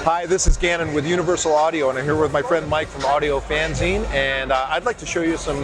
Hi, this is Gannon with Universal Audio, and I'm here with my friend Mike from Audiofanzine, and I'd like to show you some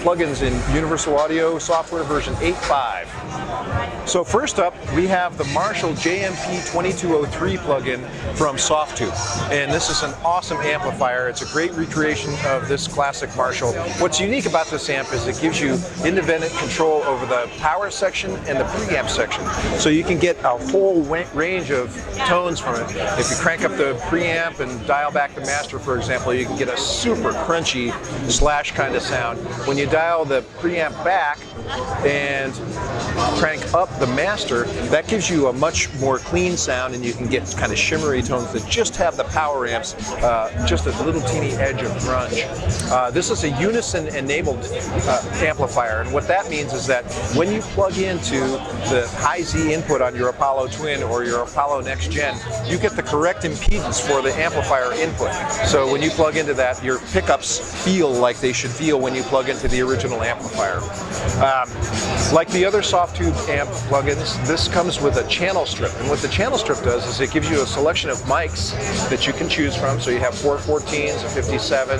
plugins in Universal Audio software version 8.5. So first up, we have the Marshall JMP 2203 plugin from Softube, and this is an awesome amplifier. It's a great recreation of this classic Marshall. What's unique about this amp is it gives you independent control over the power section and the preamp section, so you can get a whole range of tones from it. If you crank up the preamp and dial back the master, for example, you can get a super crunchy slash kind of sound. When you dial the preamp back and crank up the master, that gives you a much more clean sound, and you can get kind of shimmery tones that just have the power amps, just a little teeny edge of grunge. This is a unison enabled amplifier, and what that means is that when you plug into the high Z input on your Apollo Twin or your Apollo Next Gen, you get the correct impedance for the amplifier input. So when you plug into that, your pickups feel like they should feel when you plug into the original amplifier. Like the other Softube amp plugins, this comes with a channel strip, and what the channel strip does is it gives you a selection of mics that you can choose from. So you have 414s, a 57,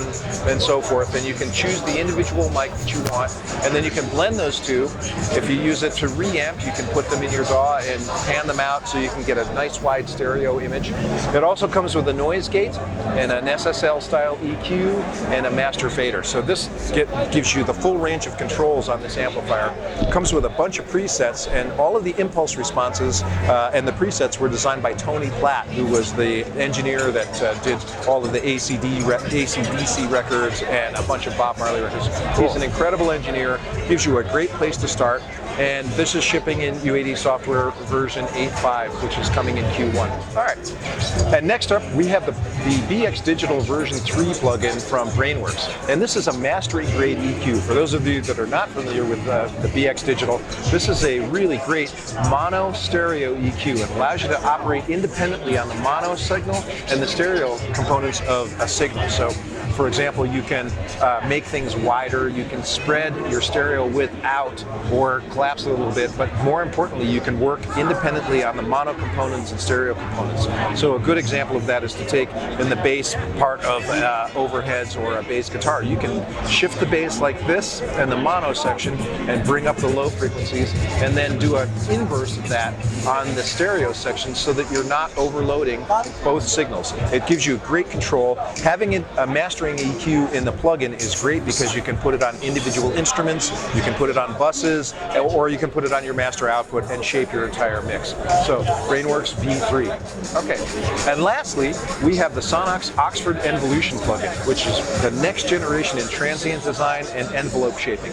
and so forth, and you can choose the individual mic that you want, and then you can blend those two. If you use it to reamp, you can put them in your DAW and pan them out so you can get a nice wide stereo image. It also comes with a noise gate and an SSL style EQ and a master fader. So this gives you the full range of controls on this amplifier. It comes with a bunch of presets, and all of the impulse responses and the presets were designed by Tony Platt, who was the engineer that did all of the AC/DC records and a bunch of Bob Marley records. He's an incredible engineer, gives you a great place to start, and this is shipping in UAD software version 8.5, which is coming in Q1. All right, and next up we have the BX Digital version 3 plugin from Brainworx, and this is a mastering grade EQ. For those of you that are not familiar with the BX Digital, this is a really great mono stereo EQ. It allows you to operate independently on the mono signal and the stereo components of a signal. So for example, you can make things wider, you can spread your stereo width out or collapse a little bit, but more importantly, you can work independently on the mono components and stereo components. So a good example of that is to take in the bass part of overheads or a bass guitar. You can shift the bass like this in the mono section and bring up the low frequencies, and then do an inverse of that on the stereo section so that you're not overloading both signals. It gives you great control. Having a mastering EQ in the plugin is great because you can put it on individual instruments, you can put it on buses, or you can put it on your master output and shape your entire mix. So Brainworx V3. Okay, and lastly, we have the Sonnox Oxford Envolution plugin, which is the next generation in transient design and envelope shaping.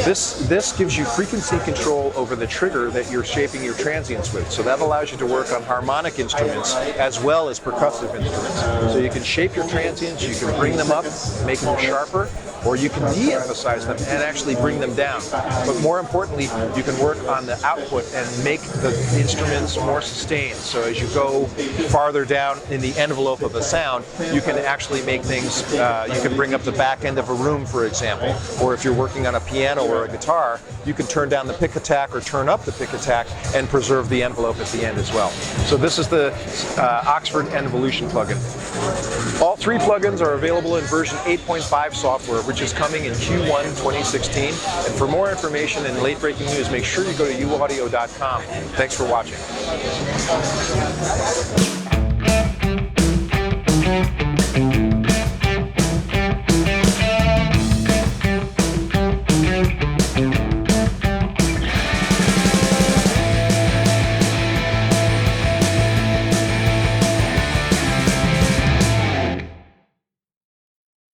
This gives you frequency control over the trigger that you're shaping your transients with. So that allows you to work on harmonic instruments as well as percussive instruments. So you can shape your transients, you can bring them up, make them sharper, or you can de-emphasize them and actually bring them down. But more importantly, you can work on the output and make the instruments more sustained. So as you go farther down in the envelope of the sound, you can actually make things, you can bring up the back end of a room, for example. Or if you're working on a piano or a guitar, you can turn down the pick attack or turn up the pick attack and preserve the envelope at the end as well. So this is the Oxford Envolution plugin. All three plugins are available in version 8.5 software, which is coming in Q1 2016. And for more information and late breaking news, make sure you go to uaudio.com. Thanks for watching.